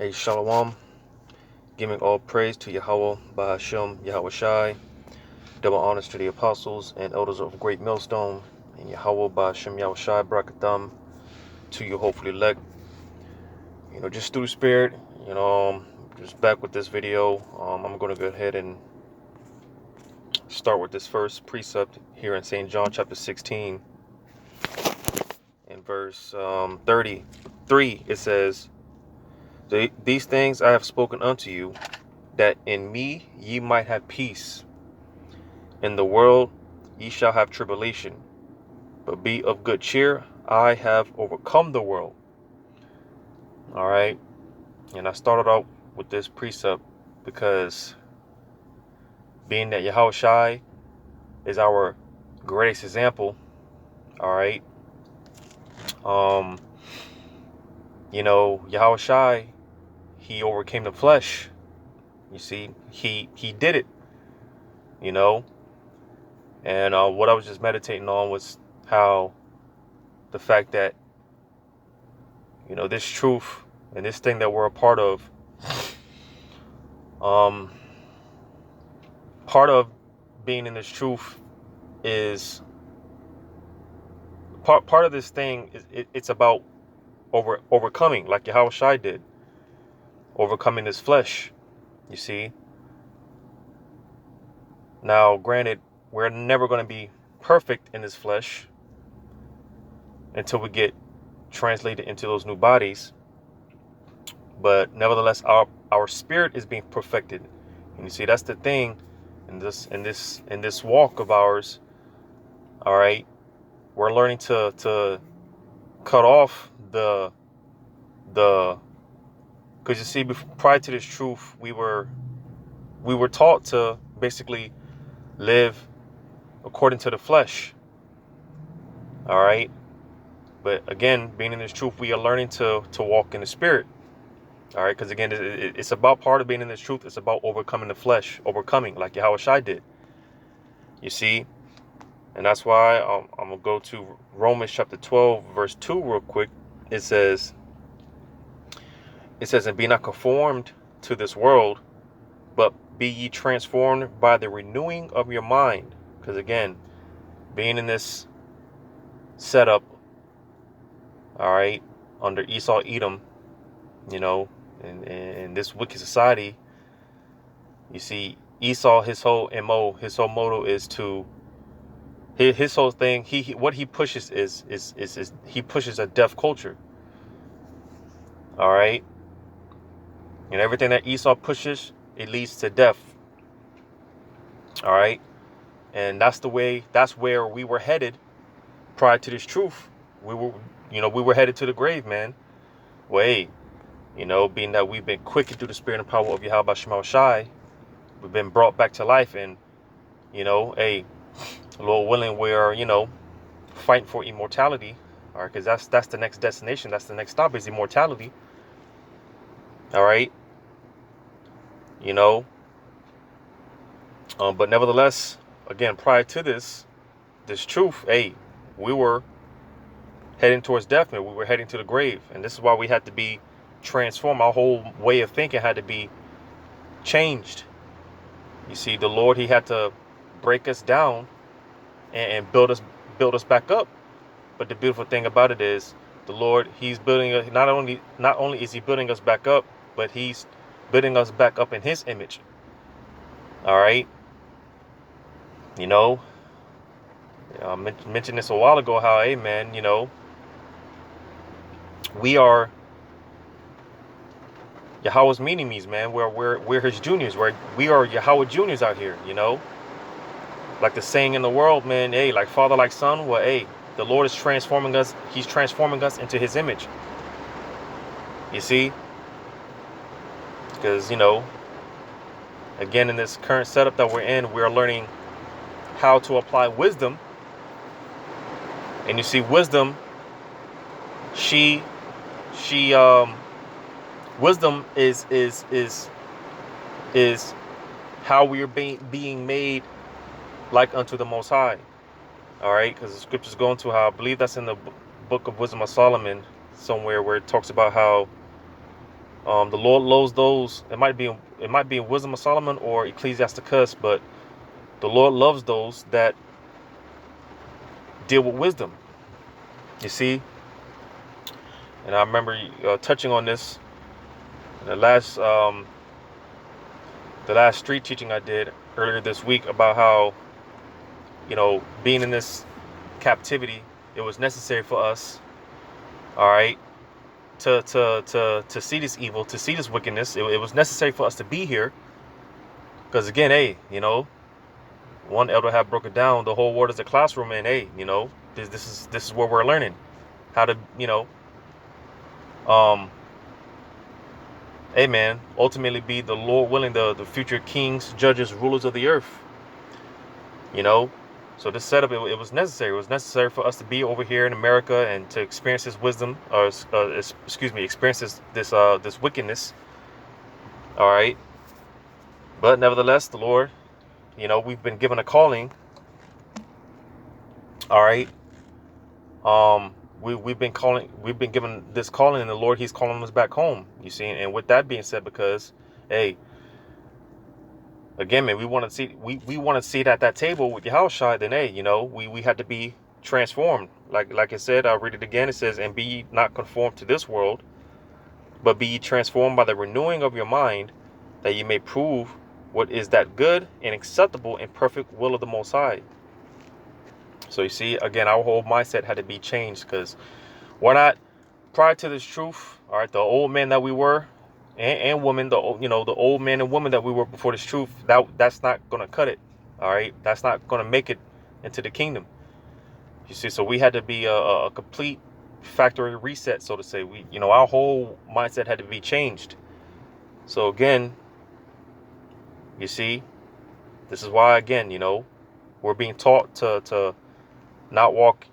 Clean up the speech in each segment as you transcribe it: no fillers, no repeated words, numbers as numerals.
A Shalom, giving all praise to Yahweh, Bahashem, Yahweh Shai, double honors to the apostles and elders of Great Millstone, and Yahweh, Bahashem, Yahweh Shai, Brakatham, to you hopefully elect. Just through the Spirit, just back with this video. I'm going to go ahead and start with this first precept here in St. John chapter 16, in verse 33. It says, These things I have spoken unto you, that in me ye might have peace. In the world ye shall have tribulation, but be of good cheer. I have overcome the world. All right. And I started out with this precept because being that Yahweh Shai is our greatest example. All right. Yahweh Shai, he overcame the flesh. You see, he did it, and what I was just meditating on was how the fact that, this truth and this thing that we're a part of, part of being in this truth is part of this thing is it's about overcoming, like Yahweh Shai did, overcoming this flesh. You see, now granted, we're never going to be perfect in this flesh until we get translated into those new bodies, but nevertheless our spirit is being perfected. And you see, that's the thing in this walk of ours. All right, we're learning to cut off the because you see, prior to this truth, we were taught to basically live according to the flesh. All right, but again, being in this truth, we are learning to walk in the spirit. All right, because again, it's about part of being in this truth. It's about overcoming the flesh, overcoming like Yahweh Shai did. You see, and that's why I'm gonna go to Romans chapter 12, verse 2, real quick. It says, "And be not conformed to this world, but be ye transformed by the renewing of your mind." Because again, being in this setup, all right, under Esau, Edom, in this wicked society, you see, Esau, his whole MO, his whole motto is to his whole thing. What he pushes is he pushes a death culture. All right, and everything that Esau pushes, it leads to death. All right, and that's where we were headed prior to this truth. We were headed to the grave, man. Well, being that we've been quickened through the spirit and power of Yahweh Shema Shai, we've been brought back to life, and Lord willing, we're fighting for immortality. All right, because that's the next destination. That's the next stop, is immortality. All right, but nevertheless, again, prior to this truth, we were heading towards death, man. We were heading to the grave, and this is why we had to be transformed. Our whole way of thinking had to be changed. You see, the Lord, he had to break us down and build us back up. But the beautiful thing about it is, the Lord, he's building us. Not only is he building us back up, but he's building us back up in his image. All right, I mentioned this a while ago, how, hey man, we are Yahweh's mini-me's, man. We're his juniors. We are Yahweh juniors out here, like the saying in the world, man, hey, like father, like son. Well, hey, the Lord is transforming us. He's transforming us into his image. You see, because again, in this current setup that we're in, we're learning how to apply wisdom. And you see, wisdom, wisdom is how we are being made like unto the Most High. All right, because the scriptures go into how, I believe that's in the book of Wisdom of Solomon somewhere, where it talks about how The Lord loves those. It might be in Wisdom of Solomon or Ecclesiasticus, but the Lord loves those that deal with wisdom. You see, and I remember touching on this in the last street teaching I did earlier this week about how, being in this captivity, it was necessary for us, all right, to see this evil, to see this wickedness. It was necessary for us to be here, because again, hey, one elder had broken down the whole world as a classroom, and hey, this is where we're learning how to, um, hey man, ultimately be, the Lord willing, the future kings, judges, rulers of the earth. So this setup, it was necessary. It was necessary for us to be over here in America and to experience this wisdom, or experience this wickedness. All right, but nevertheless, the Lord, we've been given a calling. All right, we've been given this calling, and the Lord, He's calling us back home. You see, and with that being said, because hey, again, man, we want to sit at that table with Yahushua. Then hey, we had to be transformed. Like I said, I'll read it again. It says, "And be ye not conformed to this world, but be ye transformed by the renewing of your mind, that ye may prove what is that good and acceptable and perfect will of the Most High." So you see, again, our whole mindset had to be changed, because we're not, prior to this truth, all right, the old man that we were, and woman, the old man and woman that we were before this truth, that's not gonna cut it. All right, that's not gonna make it into the kingdom. You see, so we had to be a complete factory reset, so to say. Our whole mindset had to be changed. So again, you see, this is why, again, we're being taught to not walk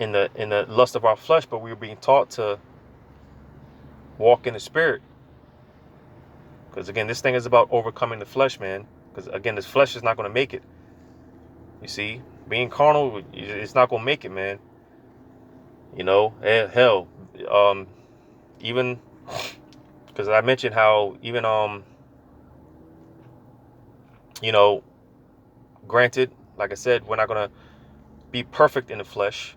in the lust of our flesh, but we're being taught to walk in the spirit. Because again, this thing is about overcoming the flesh, man. Because again, this flesh is not going to make it. You see, being carnal, it's not going to make it, man. Hell, even because I mentioned how even granted, like I said, we're not going to be perfect in the flesh.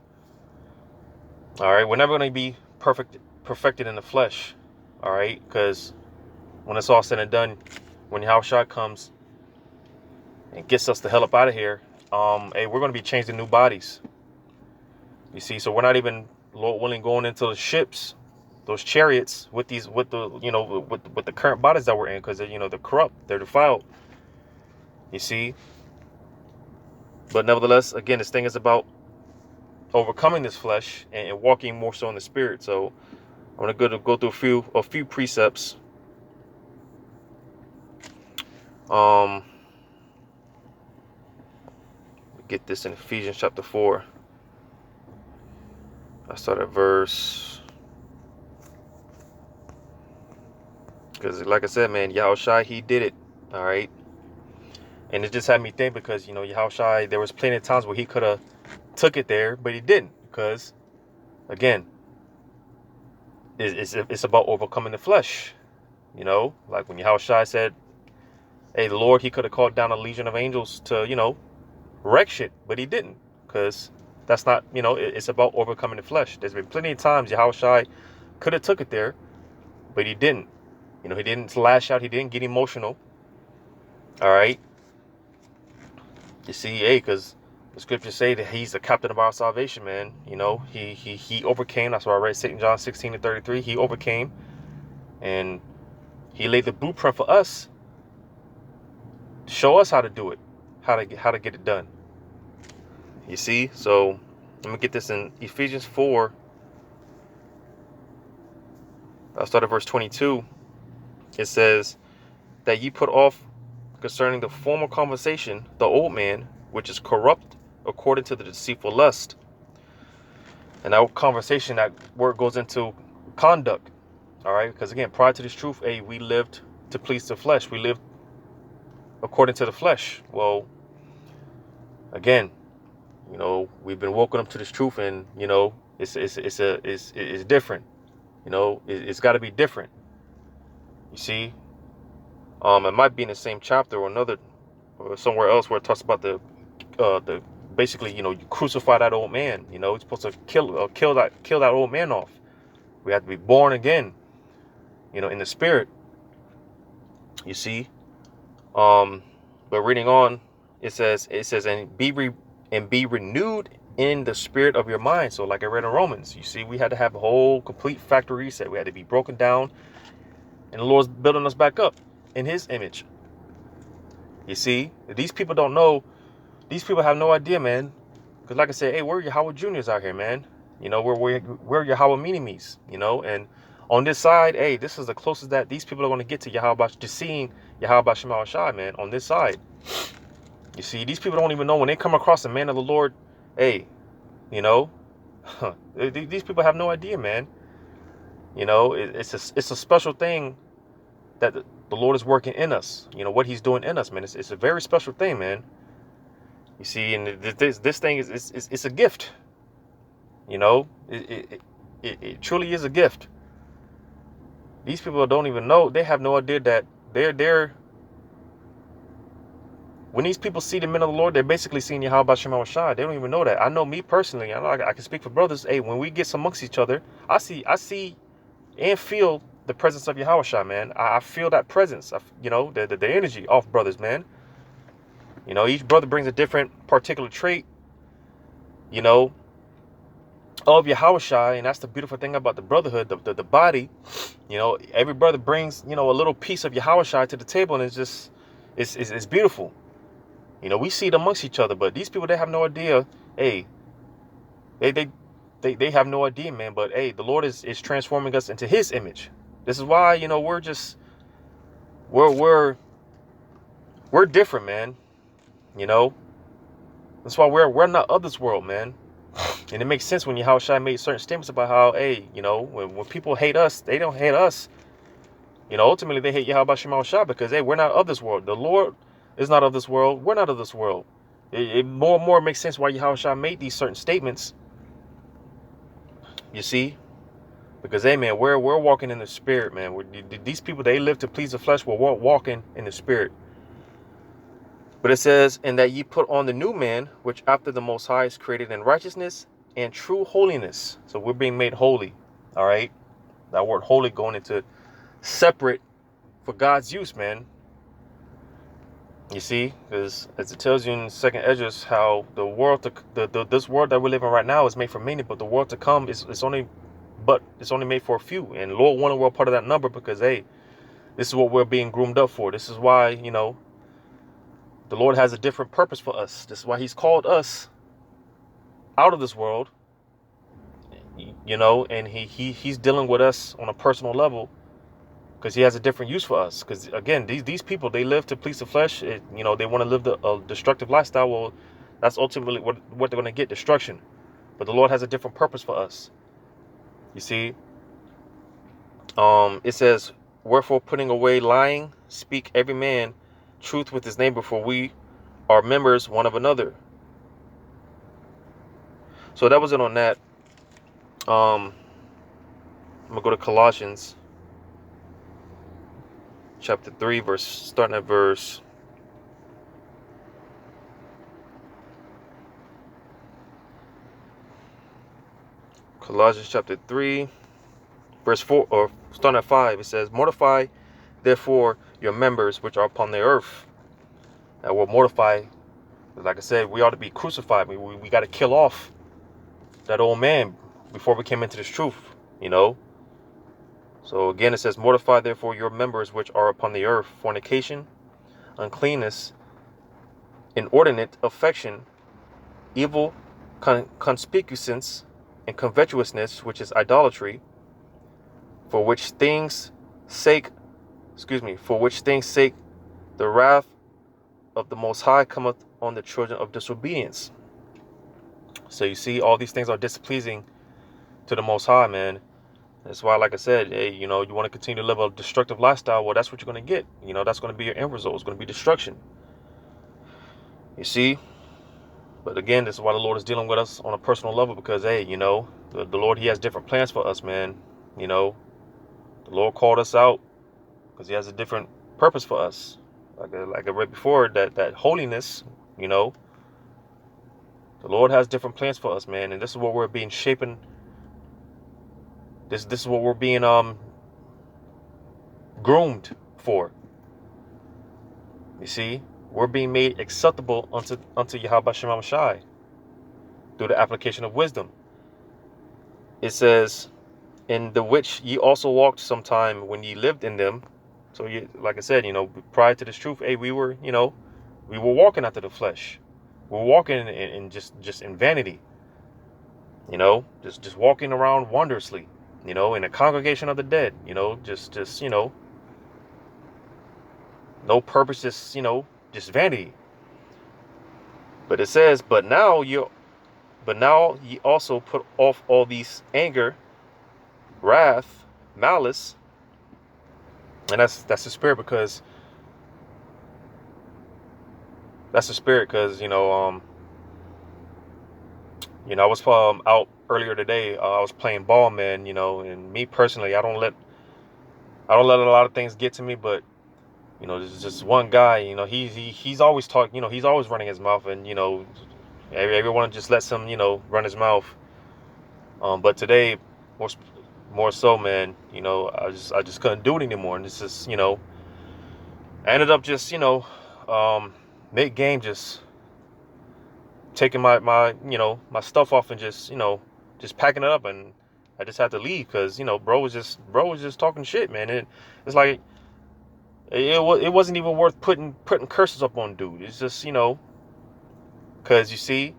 All right, we're never going to be perfected in the flesh. All right, because when it's all said and done, when Yahushua comes and gets us the hell up out of here, hey, we're going to be changed in new bodies. You see, so we're not even, Lord willing, going into the ships, those chariots with the with the current bodies that we're in, because they're corrupt, they're defiled. You see, but nevertheless, again, this thing is about overcoming this flesh and walking more so in the spirit. So I'm gonna go through a few precepts. Get this in Ephesians chapter 4. I start at verse, because like I said, man, Yahushua, he did it. All right. And it just had me think, because Yahushua, there was plenty of times where he could have took it there, but he didn't, because again, it's about overcoming the flesh. Like when Yahushua said, hey, the Lord, he could have called down a legion of angels to wreck shit, but he didn't, because that's not, it's about overcoming the flesh. There's been plenty of times Yahushua could have took it there, but he didn't. He didn't lash out, he didn't get emotional. All right. You see, hey, because the scriptures say that he's the captain of our salvation, man. He overcame. That's why I read St. John 16:33. He overcame, and he laid the blueprint for us to show us how to do it, how to get it done. You see, so let me get this in Ephesians 4. I'll start at verse 22. It says that ye put off concerning the former conversation the old man, which is corrupt according to the deceitful lust. And that conversation, that word goes into conduct. All right, because again, prior to this truth, we lived to please the flesh. We lived according to the flesh. Well, again, we've been woken up to this truth, and it's different. You know, it's got to be different. You see, it might be in the same chapter or another, or somewhere else where it talks about the basically, you know, you crucify that old man. You know, you're supposed to kill that old man off. We have to be born again, you know, in the spirit. You see, but reading on, it says, and be renewed in the spirit of your mind. So like I read in Romans, you see, we had to have a whole complete factory reset. We had to be broken down, and the Lord's building us back up in His image. You see, these people don't know. These people have no idea, man. Because like I said, hey, we're your Howard Juniors out here, man. You know, we're your Howard Minimes, you know. And on this side, hey, this is the closest that these people are going to get to Yahweh, to seeing Yahweh Shema Shai, man, on this side. You see, these people don't even know when they come across a man of the Lord, hey, you know, these people have no idea, man. You know, it's a special thing that the Lord is working in us. You know, what He's doing in us, man. It's a very special thing, man. You see, and this thing is a gift. You know, it truly is a gift. These people don't even know. They have no idea that they're when these people see the men of the Lord, they're basically seeing Yahweh Shema Shai. They don't even know that. I know me personally. I know I can speak for brothers. Hey, when we get amongst each other, I see and feel the presence of Yahweh Shai, man. I feel that presence. You know, the energy off brothers, man. You know, each brother brings a different particular trait, you know, of Yahweh Shai, and that's the beautiful thing about the brotherhood, the body. You know, every brother brings, you know, a little piece of Yahweh Shai to the table, and it's just, it's beautiful. You know, we see it amongst each other, but these people, they have no idea. Hey, they have no idea, man. But hey, the Lord is transforming us into His image. This is why, you know, we're different, man. You know, that's why we're not of this world, man. And it makes sense when Yahweh Shai made certain statements about how, hey, you know, when people hate us, they don't hate us. You know, ultimately they hate Yahweh Shema Shai because, hey, we're not of this world. The Lord is not of this world. We're not of this world. It more and more makes sense why Yahweh Shai made these certain statements. You see? Because, hey, man, we're walking in the spirit, man. These people, they live to please the flesh. We're walking in the spirit. But it says, and that ye put on the new man, which after the Most High is created in righteousness and true holiness. So we're being made holy. All right. That word holy going into separate for God's use, man. You see, because as it tells you in second Esdras, how the world, this world that we live in right now is made for many, but the world to come is only made for a few. And Lord wanted we're part of that number because, hey, this is what we're being groomed up for. This is why, you know, the Lord has a different purpose for us. This is why He's called us out of this world, you know, and He's dealing with us on a personal level because He has a different use for us. Because again, these people, they live to please the flesh. You know, they want to live a destructive lifestyle. Well, that's ultimately what they're going to get, destruction. But the Lord has a different purpose for us. You see, it says, wherefore putting away lying, speak every man truth with his neighbor, for we are members one of another. So that was it on that. I'm gonna go to Colossians chapter 3, starting at verse Colossians chapter 3, verse 4, or starting at 5. It says, mortify therefore your members which are upon the earth. That word mortify, like I said, we ought to be crucified. We got to kill off that old man before we came into this truth, you know. So again, it says, mortify therefore your members which are upon the earth: fornication, uncleanness, inordinate affection, evil concupiscence, and covetousness, which is idolatry, for which things sake the wrath of the Most High cometh on the children of disobedience. So you see, all these things are displeasing to the Most High, man. That's why, like I said, hey, you know, you want to continue to live a destructive lifestyle, well, that's what you're going to get. You know, that's going to be your end result. It's going to be destruction. You see? But again, this is why the Lord is dealing with us on a personal level, because, hey, you know, the Lord, He has different plans for us, man. You know, the Lord called us out because he has a different purpose for us. Like I read before, that holiness, you know, the Lord has different plans for us, man. And this is what we're being shapen. This is what we're being groomed for. You see, we're being made acceptable unto Yahweh Shema Shai through the application of wisdom. It says, in the which ye also walked sometime when ye lived in them. So you, like I said, you know, prior to this truth, hey, we were walking after the flesh. We're walking in just in vanity, you know, just walking around wondrously, you know, in a congregation of the dead, you know, just you know, no purpose, just, you know, just vanity. But it says, but now ye also put off all these anger, wrath, malice, and that's the spirit because I was out earlier today. I was playing ball, man. You know, and me personally, I don't let a lot of things get to me. But you know, there's just one guy. You know, he's always talking. You know, he's always running his mouth, and you know, everyone just lets him, you know, run his mouth. But today, more so, man. You know, I just couldn't do it anymore, and it's just, you know, I ended up just, you know, mid game just taking my you know, my stuff off and just, you know, just packing it up, and I just had to leave because, you know, bro was just talking shit, man. It's like it wasn't even worth putting curses up on dude. It's just, you know, because you see,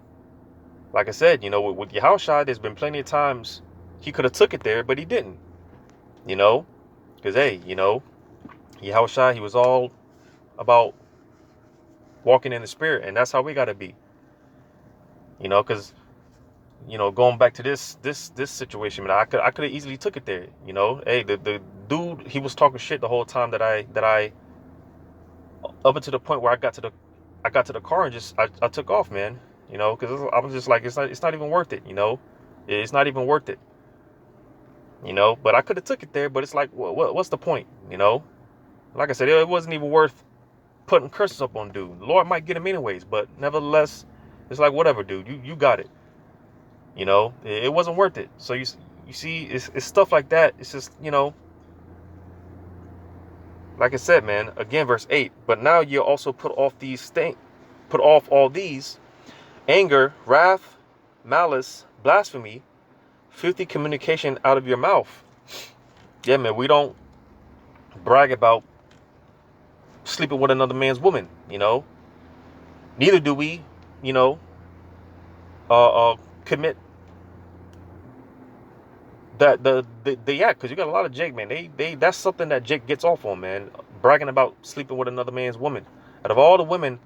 like I said, you know, with Yahushua, there's been plenty of times he could have took it there, but he didn't, you know, because hey, you know, Yahushua, he was all about walking in the spirit, and that's how we got to be, you know, because, you know, going back to this situation, man, I could have easily took it there. You know, hey, the dude, he was talking shit the whole time that I up until the point where I got to the car and just I took off, man. You know, because I was just like, it's not even worth it. You know, it's not even worth it. You know, but I could have took it there, but it's like, what's the point? You know, like I said, it wasn't even worth putting curses up on dude. The Lord might get him anyways, but nevertheless, it's like, whatever, dude, you got it. You know, it wasn't worth it. So you see, it's stuff like that. It's just, you know, like I said, man, again, verse 8, but now you also put off all these: anger, wrath, malice, blasphemy, filthy communication out of your mouth. Yeah, man, we don't brag about sleeping with another man's woman, you know. Neither do we, you know, commit that the act, because you got a lot of Jake, man. They that's something that Jake gets off on, man. Bragging about sleeping with another man's woman. Out of all the women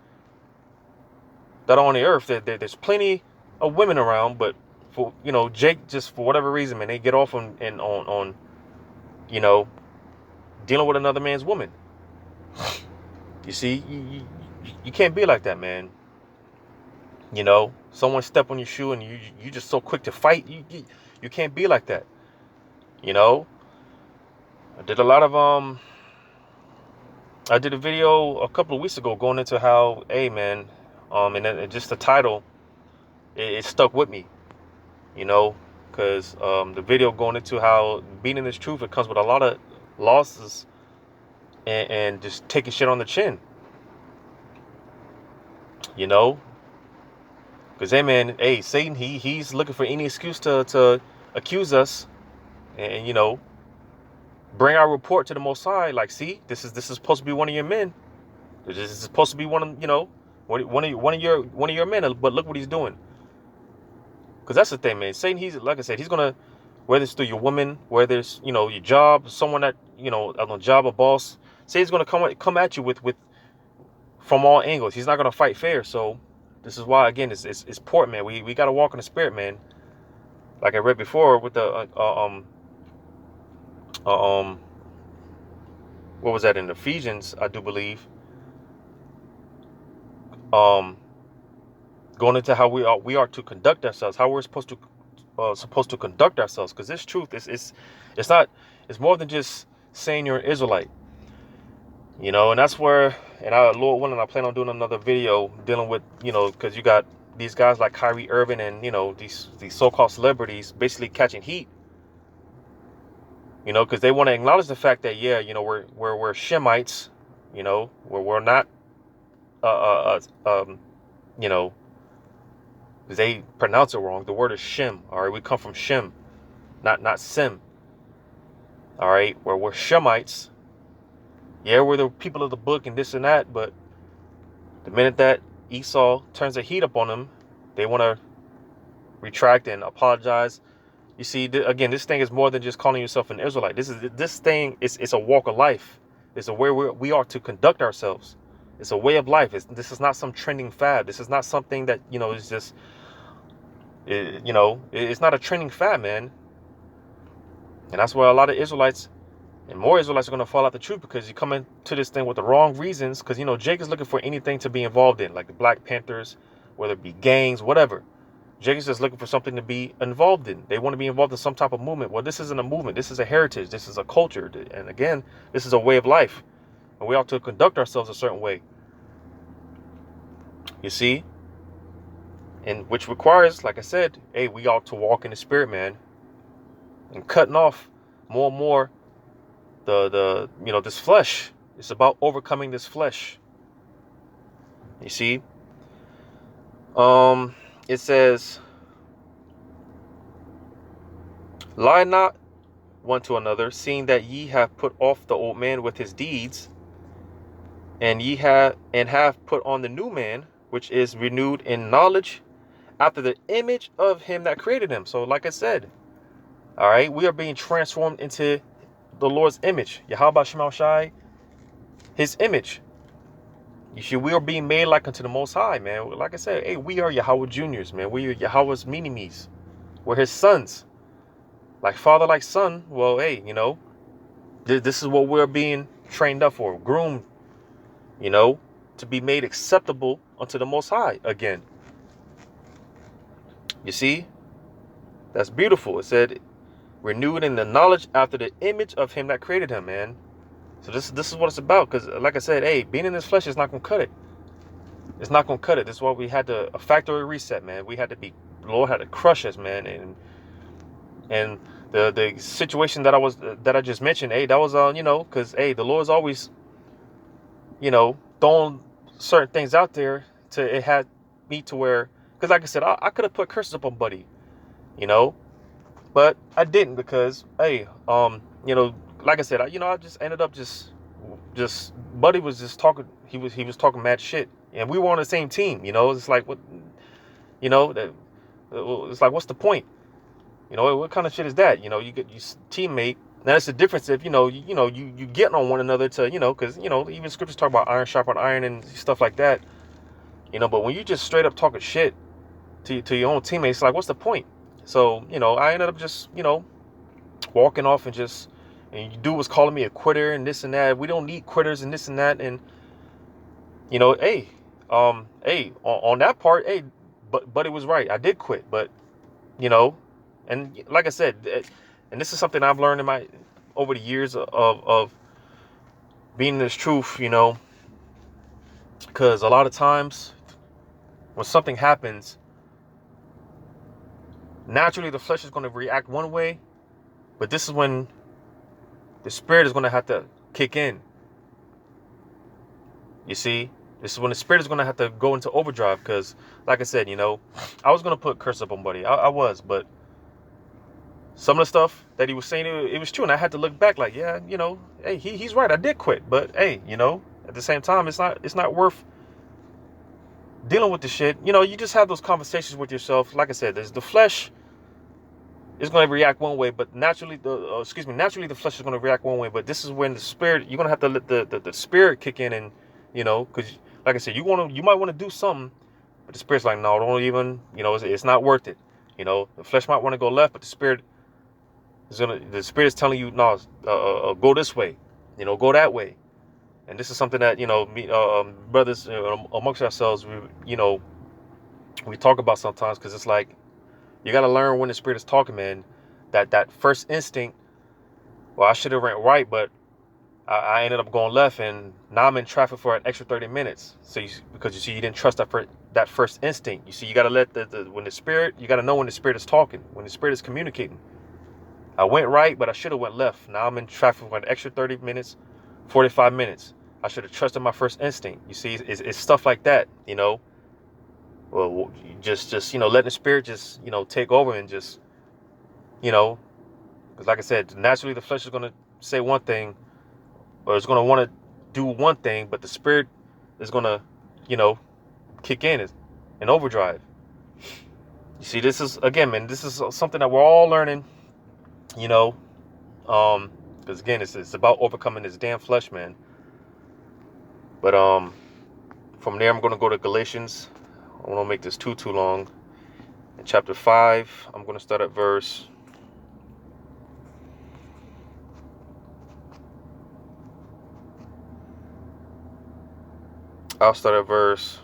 that are on the earth, there's plenty of women around, but for, you know, Jake, just for whatever reason, man, they get off on you know, dealing with another man's woman. You see, you can't be like that, man. You know, someone step on your shoe and you just so quick to fight. You can't be like that. You know, I did a video a couple of weeks ago going into how, hey, man, and then just the title, it stuck with me, you know, because the video going into how being in this truth, it comes with a lot of losses and just taking shit on the chin, you know, because, hey, man, hey, Satan, he's looking for any excuse to accuse us and, you know, bring our report to the Most High. Like, see, this is supposed to be one of your men. This is supposed to be one of, you know, one of your men. But look what he's doing. Because that's the thing, man. Satan, he's, like I said, he's gonna, whether it's through your woman, whether it's, you know, your job, someone that, you know, on a job, a boss. Satan's gonna come at you with from all angles. He's not gonna fight fair. So this is why, again, it's important, man. We gotta walk in the spirit, man. Like I read before with the what was that in Ephesians, I do believe. Going into how we are to conduct ourselves, how we're supposed supposed to conduct ourselves. Because this truth it's not, it's more than just saying you're an Israelite. You know, and that's where, and Lord willing, I plan on doing another video dealing with, you know, because you got these guys like Kyrie Irving and, you know, these so-called celebrities basically catching heat. You know, because they want to acknowledge the fact that, yeah, you know, we're Shemites, you know, we're not, you know, they pronounce it wrong. The word is Shem. All right, we come from Shem, not Sim. All right, where we're Shemites. Yeah, we're the people of the book and this and that, but the minute that Esau turns the heat up on them, they want to retract and apologize. You see, again, this thing is more than just calling yourself an Israelite. This thing is, it's a walk of life. It's a way we are to conduct ourselves. It's a way of life. This is not some trending fad. This is not something that, you know, is just, you know, it's not a trending fad, man. And that's why a lot of Israelites and more Israelites are going to fall out the truth, because you come into this thing with the wrong reasons. Because, you know, Jake is looking for anything to be involved in, like the Black Panthers, whether it be gangs, whatever. Jake is just looking for something to be involved in. They want to be involved in some type of movement. Well, this isn't a movement. This is a heritage. This is a culture. And again, this is a way of life. And we ought to conduct ourselves a certain way. You see? And which requires, like I said, hey, we ought to walk in the spirit, man. And cutting off more and more the you know, this flesh. It's about overcoming this flesh. You see? It says, lie not one to another, seeing that ye have put off the old man with his deeds, and have put on the new man, which is renewed in knowledge after the image of him that created him. So like I said, all right, we are being transformed into the Lord's image. Yahweh Shema Shai, his image. You see, we are being made like unto the Most High, man. Like I said, hey, we are Yahweh Juniors, man. We are Yahweh's mini-me's. We're his sons. Like father, like son. Well, hey, you know, this is what we're being trained up for, groomed, you know, to be made acceptable unto the Most High again. You see, that's beautiful. It said, renewed in the knowledge after the image of him that created him, man. So this is what it's about. Because like I said, hey, being in this flesh is not going to cut it. It's not going to cut it. This is why we had a factory reset, man. We had to be, the Lord had to crush us, man. And the situation that I just mentioned, hey, that was you know, because hey, the Lord's always, you know, throwing certain things out there to, it had me to where, because like I said, I could have put curses up on Buddy, you know, but I didn't, because hey, you know, like I said, I just ended up just Buddy was just talking, he was talking mad shit, and we were on the same team, you know. It's like, what, you know, it's like, what's the point? You know, what kind of shit is that? You know, you get your teammate. Now, it's the difference if, you getting on one another to, you know, because, you know, even scriptures talk about iron sharpen iron and stuff like that. You know, but when you just straight up talking shit to your own teammates, it's like, what's the point? So, you know, I ended up just, you know, walking off and you dude was calling me a quitter and this and that. We don't need quitters and this and that. And, you know, hey, on that part, hey, but it was right. I did quit, but, you know, and like I said, and this is something I've learned over the years of being in this truth, you know, because a lot of times when something happens, naturally the flesh is going to react one way, but this is when the spirit is going to have to kick in. You see, this is when the spirit is going to have to go into overdrive, because like I said, you know, I was going to put curse up on Buddy. I was, but some of the stuff that he was saying, it was true. And I had to look back like, yeah, you know, hey, he's right. I did quit. But hey, you know, at the same time, it's not worth dealing with the shit. You know, you just have those conversations with yourself. Like I said, there's the flesh is going to react one way, but naturally naturally the flesh is going to react one way. But this is when the spirit, you're going to have to let the spirit kick in, and, you know, because like I said, you might want to do something, but the spirit's like, no, don't even, you know, it's not worth it. You know, the flesh might want to go left, but the spirit is telling you, no, go this way, you know, go that way. And this is something that, you know, me, brothers, amongst ourselves, we talk about sometimes, because it's like, You got to learn when the Spirit is talking, man. That first instinct, well, I should have went right, but I ended up going left, and now I'm in traffic for an extra 30 minutes. So because you see, you didn't trust that first instinct. You see, you got to let when the Spirit, you got to know when the Spirit is talking, when the Spirit is communicating. I went right, but I should have went left. Now I'm in traffic for an extra 30 minutes, 45 minutes. I should have trusted my first instinct. You see, it's stuff like that, you know. Well, just letting the Spirit just take over and just because like I said, naturally the flesh is gonna say one thing, or it's gonna want to do one thing, but the Spirit is gonna kick in overdrive. You see, this is again, man. This is something that we're all learning, you know. Because again, it's about overcoming this damn flesh, man. But from there, I'm gonna go to Galatians. I won't make this too long. In chapter 5, I'm gonna start at verse. I'll start at verse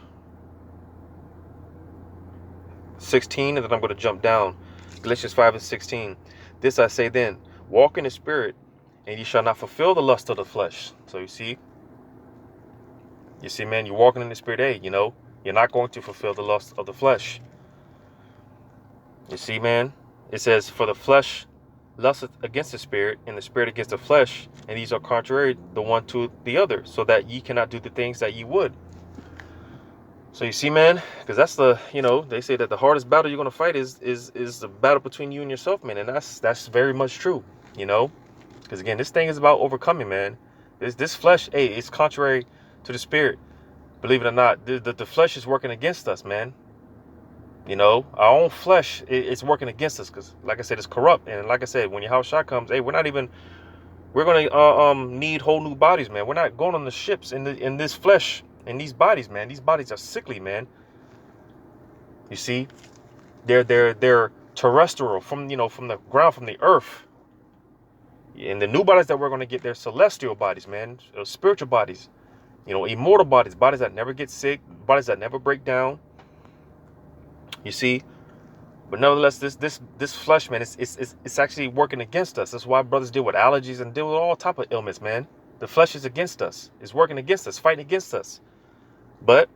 16, and then I'm going to jump down. Galatians 5:16. This I say then, walk in the Spirit, and ye shall not fulfill the lust of the flesh. So you see, man, you're walking in the Spirit. Hey, you're not going to fulfill the lust of the flesh. You see, man, it says, for the flesh lusteth against the Spirit, and the Spirit against the flesh, and these are contrary the one to the other, so that ye cannot do the things that ye would. So you see, man, because that's they say that the hardest battle you're going to fight is the battle between you and yourself, man. And that's very much true, because again, this thing is about overcoming, man. This flesh, hey, it's contrary to the Spirit. Believe it or not, the flesh is working against us, man. Our own flesh, it's working against us because, like I said, it's corrupt. And like I said, when your house shot comes, hey, we're going to need whole new bodies, man. We're not going on the ships in this flesh. In these bodies, man, these bodies are sickly, man. You see, they're terrestrial from the ground, from the earth. And the new bodies that we're going to get, they're celestial bodies, man, spiritual bodies, immortal bodies, bodies that never get sick, bodies that never break down. You see, but nevertheless, this flesh, man, it's actually working against us. That's why brothers deal with allergies and deal with all type of ailments, man. The flesh is against us. It's working against us, fighting against us. But,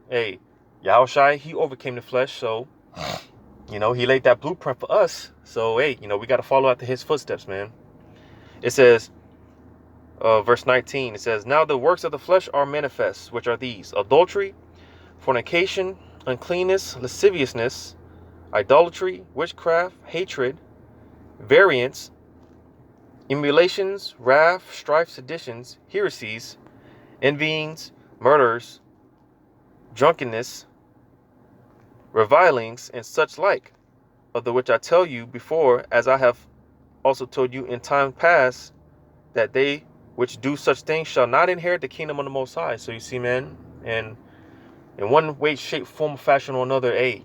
hey, Yahushua, he overcame the flesh, so, he laid that blueprint for us. So, hey, we got to follow after his footsteps, man. It says, verse 19, it says, now the works of the flesh are manifest, which are these: adultery, fornication, uncleanness, lasciviousness, idolatry, witchcraft, hatred, variance, emulations, wrath, strife, seditions, heresies, envyings, murders, drunkenness, revilings, and such like, of the which I tell you before, as I have also told you in time past, that they which do such things shall not inherit the kingdom of the Most High. So you see, man, and in one way, shape, form, fashion, or another, hey,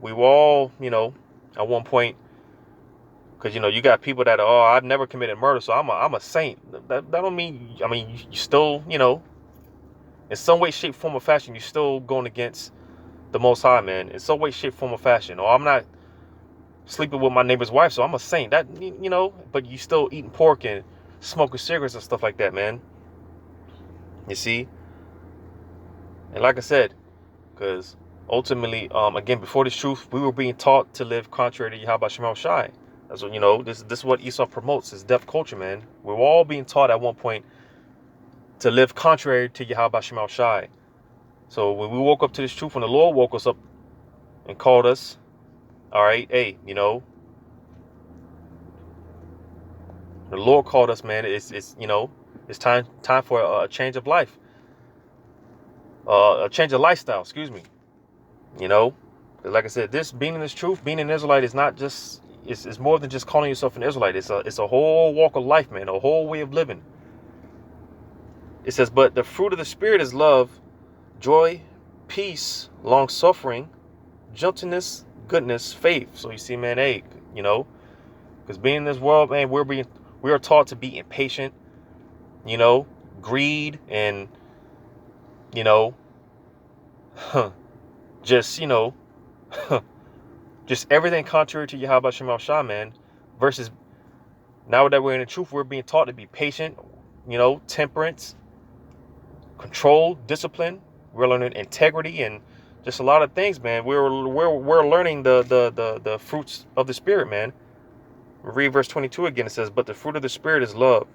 we were all, at one point, because you got people that are, I've never committed murder, so I'm a saint. That don't mean, you still, in some way, shape, form, or fashion, you're still going against the Most High, man. In some way, shape, form, or fashion. Or I'm not sleeping with my neighbor's wife, so I'm a saint. That, but you still eating pork and smoking cigarettes and stuff like that, man. You see? And like I said, because ultimately, again, before this truth, we were being taught to live contrary to Yahweh Shem Shai. That's what, this is what Esau promotes, his deaf culture, man. We were all being taught at one point to live contrary to Yahweh Shem Shai. So when we woke up to this truth, when the Lord woke us up and called us, all right, hey, the Lord called us, man. It's time for a change of life, a change of lifestyle. Excuse me. Like I said, this being in this truth, being an Israelite is not just it's more than just calling yourself an Israelite. It's a whole walk of life, man. A whole way of living. It says, but the fruit of the Spirit is love, joy, peace, long suffering, gentleness, goodness, faith. So you see, man, hey, because being in this world, man, we are taught to be impatient, greed, and just Just everything contrary to Yahweh Shema Shah, man. Versus now that we're in the truth, we're being taught to be patient, temperance, control, discipline. We're learning integrity and just a lot of things, man. We're learning the fruits of the Spirit, man. Read verse 22 again. It says, but the fruit of the Spirit is love,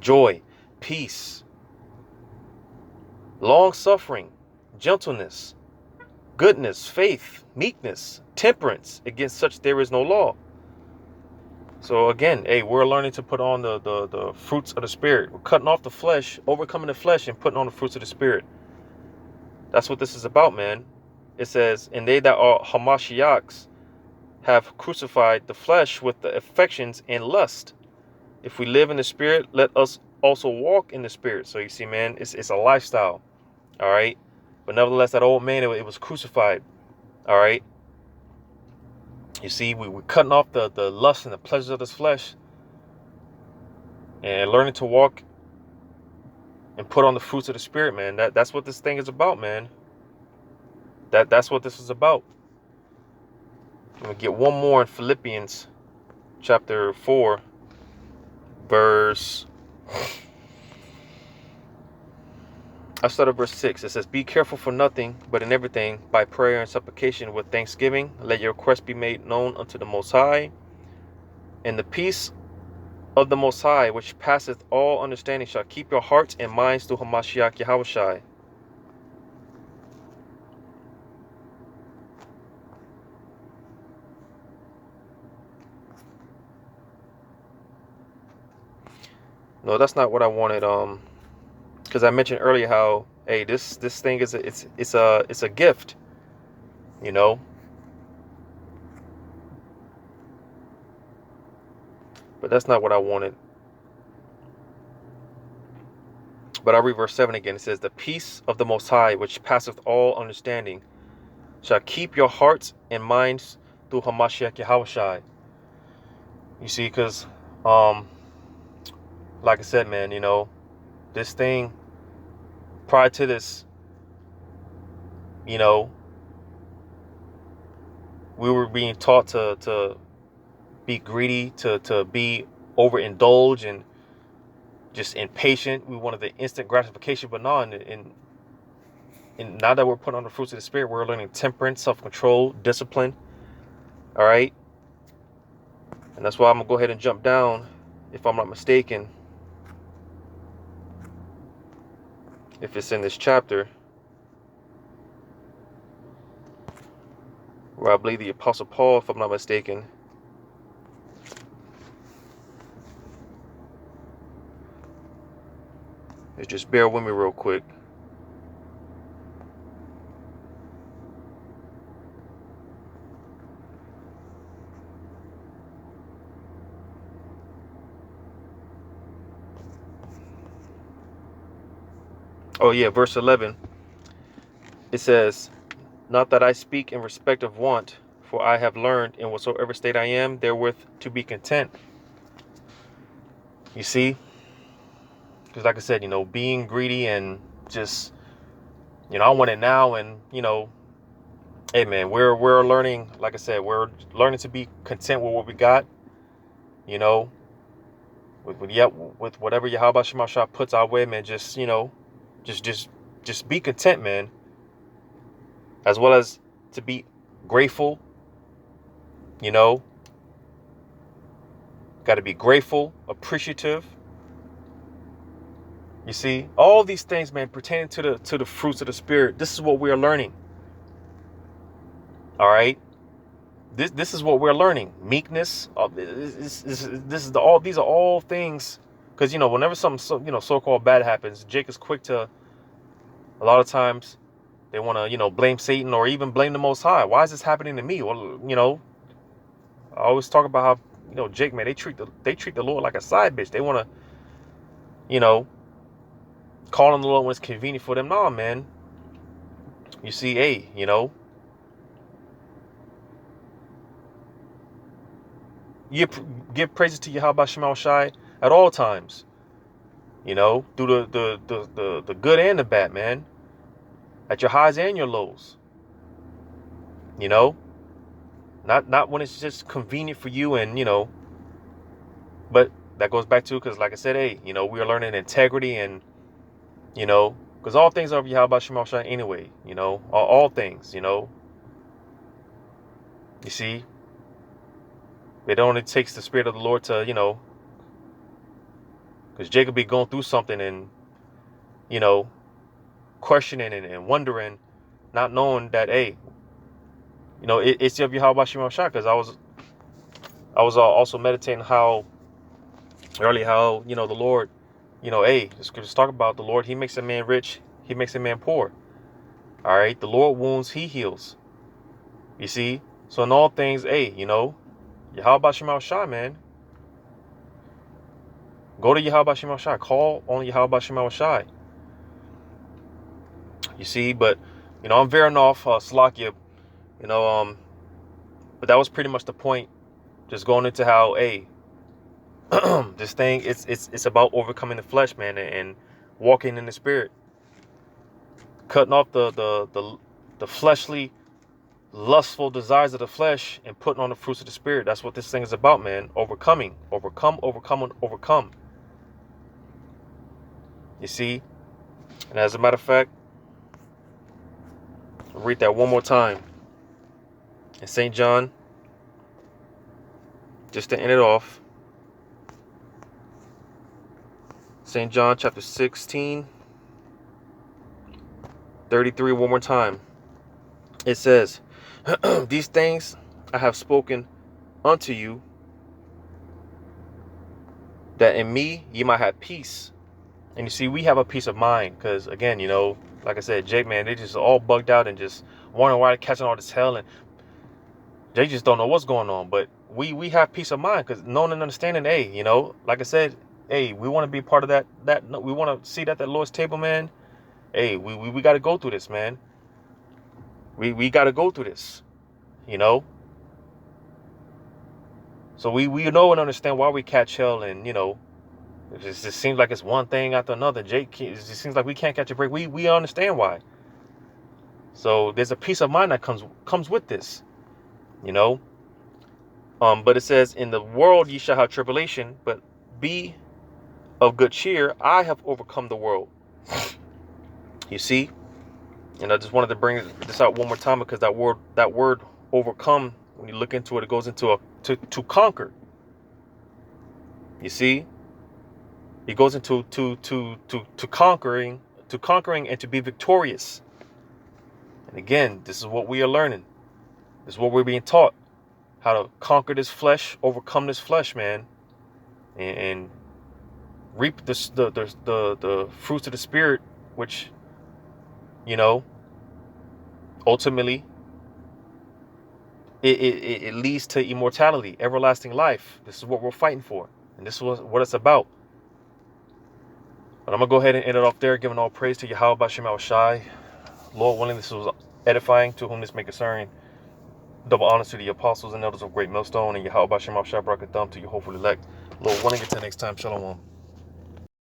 joy, peace, long suffering, gentleness, goodness, faith, meekness, temperance. Against such there is no law. So again, hey, we're learning to put on the fruits of the Spirit. We're cutting off the flesh, overcoming the flesh, and putting on the fruits of the Spirit. That's what this is about, man. It says, and they that are Hamashiachs have crucified the flesh with the affections and lust. If we live in the Spirit, let us also walk in the Spirit. So you see, man, it's a lifestyle. All right. But nevertheless, that old man, it was crucified. All right. You see, we're cutting off the lust and the pleasures of this flesh and learning to walk and put on the fruits of the Spirit, man. That's what this thing is about, man. That's what this is about. I'm going to get one more in Philippians chapter 4, verse... I start at verse 6. It says, be careful for nothing, but in everything, by prayer and supplication with thanksgiving, let your requests be made known unto the Most High. And the peace of the Most High, which passeth all understanding, shall keep your hearts and minds through Hamashiach Yahushai. No, that's not what I wanted. Because I mentioned earlier how, hey, this thing is it's a gift, But that's not what I wanted. But I'll read verse 7 again. It says, the peace of the Most High, which passeth all understanding, shall keep your hearts and minds through Hamashiach Yahushai. You see, because, like I said, man, this thing, prior to this, we were being taught to be greedy, to be overindulged and just impatient. We wanted the instant gratification, but no, and now that we're putting on the fruits of the Spirit, we're learning temperance, self-control, discipline. All right. And that's why I'm going to go ahead and jump down, if I'm not mistaken, if it's in this chapter, where I believe the Apostle Paul, if I'm not mistaken, just bear with me real quick. Oh yeah, verse 11. It says, not that I speak in respect of want, for I have learned in whatsoever state I am therewith to be content. You see? Because like I said, being greedy and just, I want it now. And, hey, man, we're learning, like I said, we're learning to be content with what we got, with whatever Yahweh Shema Shah puts our way, man. Just, just be content, man. As well as to be grateful, got to be grateful, appreciative. You see, all these things, man, pertaining to the fruits of the Spirit. This is what we are learning. All right. This is what we're learning. Meekness. These are all things. Because, whenever something so-called bad happens, Jake is quick to, a lot of times, they want to, blame Satan or even blame the Most High. Why is this happening to me? Well, I always talk about how, Jake, man, they treat the Lord like a side bitch. They want to, call on the Lord when it's convenient for them. No, man. You see, hey, you give praises to Yahweh Shema Shai at all times. Through the good and the bad, man. At your highs and your lows. You know, not when it's just convenient for you, and but that goes back to, because like I said, hey, we are learning integrity, and because all things are of Yahweh Shema Shai anyway. All things. You see, it only takes the Spirit of the Lord to because Jacob be going through something, and questioning and wondering, not knowing that, hey, it's of Yahweh Shema Shai. Because I was also meditating how the Lord, hey, the scriptures talk about the Lord. He makes a man rich, he makes a man poor. All right, the Lord wounds, he heals. You see, so in all things, hey, Yahweh Shema Shai, man, go to Yahweh Shema Shai, call on Yahweh Shema Shai. You see, but I'm veering off Salakia, but that was pretty much the point. Just going into how, hey, this thing, it's about overcoming the flesh, man, and walking in the Spirit, cutting off the fleshly, lustful desires of the flesh, and putting on the fruits of the Spirit. That's what this thing is about, man. Overcome. You see, and as a matter of fact, I'll read that one more time in St. John, just to end it off. St. John chapter 16, 33, one more time. It says, these things I have spoken unto you, that in me ye might have peace. And you see, we have a peace of mind, because again, like I said, Jake, man, they just all bugged out and just wondering why they're catching all this hell, and they just don't know what's going on. But we have peace of mind, because knowing and understanding, hey, like I said, hey, we want to be part of that we want to see that Lord's table, man. Hey, we got to go through this, man. We got to go through this, so we know and understand why we catch hell, and it just seems like it's one thing after another. Jake, it just seems like we can't catch a break. We understand why. So there's a peace of mind that comes with this, But it says, in the world ye shall have tribulation, but be of good cheer. I have overcome the world. You see, and I just wanted to bring this out one more time, because that word overcome, when you look into it, it goes into to conquer. You see, it goes into to conquering and to be victorious. And again, this is what we are learning. This is what we're being taught, how to conquer this flesh, overcome this flesh, man, and reap the fruits of the Spirit, which ultimately it leads to immortality, everlasting life. This is what we're fighting for, and this is what it's about. But I'm gonna go ahead and end it off there, giving all praise to Yahweh B'Shem Shai. Lord willing, this was edifying, to whom this may concern. Double honors to the apostles and elders of Great Millstone, and Yahweh B'Shem Shai Barakatham to your hopeful elect. Lord willing, until next time, shalom.